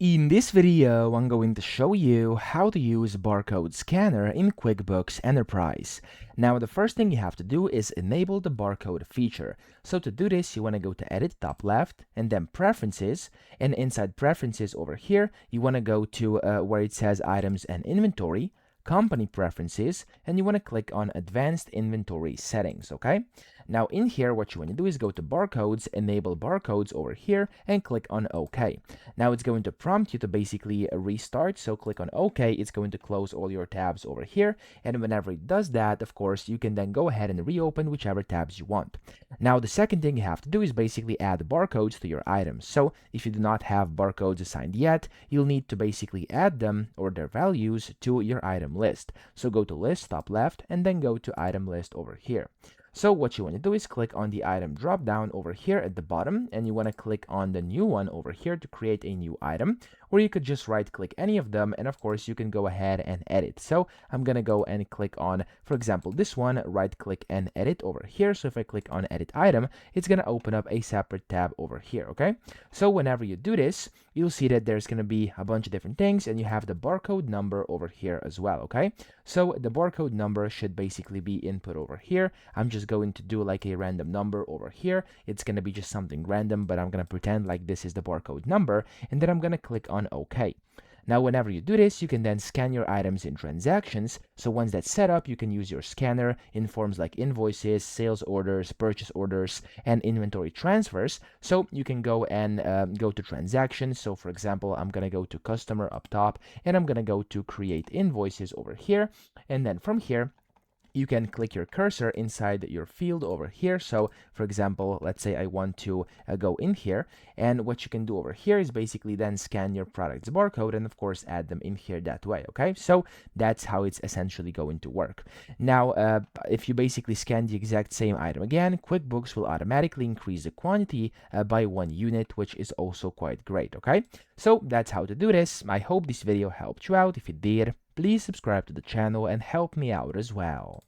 In this video, I'm going to show you how to use barcode scanner in QuickBooks Enterprise. Now, the first thing you have to do is enable the barcode feature. So to do this, you want to go to Edit, top left, and then Preferences. And inside Preferences over here, you want to go to where it says Items and Inventory, Company Preferences, and you want to click on Advanced Inventory Settings, okay? Now in here, what you want to do is go to Barcodes, enable Barcodes over here, and click on OK. Now it's going to prompt you to basically restart, so click on OK. It's going to close all your tabs over here, and whenever it does that, of course, you can then go ahead and reopen whichever tabs you want. Now the second thing you have to do is basically add barcodes to your items. So if you do not have barcodes assigned yet, you'll need to basically add them or their values to your item list. So go to List, top left, and then go to Item List over here. So what you want to do is click on the item drop down over here at the bottom, and you want to click on the new one over here to create a new item, or you could just right click any of them, and of course you can go ahead and edit. So I'm gonna go and click on, for example, this one, right click and edit over here. So if I click on edit item, it's gonna open up a separate tab over here, okay? So whenever you do this, you'll see that there's gonna be a bunch of different things, and you have the barcode number over here as well, okay? So the barcode number should basically be input over here. I'm just going to do like a random number over here. It's going to be just something random, but I'm going to pretend like this is the barcode number, and then I'm going to click on OK. Now, whenever you do this, you can then scan your items in transactions. So once that's set up, you can use your scanner in forms like invoices, sales orders, purchase orders, and inventory transfers. So you can go and go to transactions. So for example, I'm going to go to customer up top, and I'm going to go to create invoices over here. And then from here, you can click your cursor inside your field over here. So for example, let's say I want to go in here, and what you can do over here is basically then scan your product's barcode and of course add them in here that way. Okay, so that's how it's essentially going to work. Now if you basically scan the exact same item again, QuickBooks will automatically increase the quantity by 1 unit, which is also quite great. Okay, so that's how to do this. I hope this video helped you out. If it did, please subscribe to the channel and help me out as well.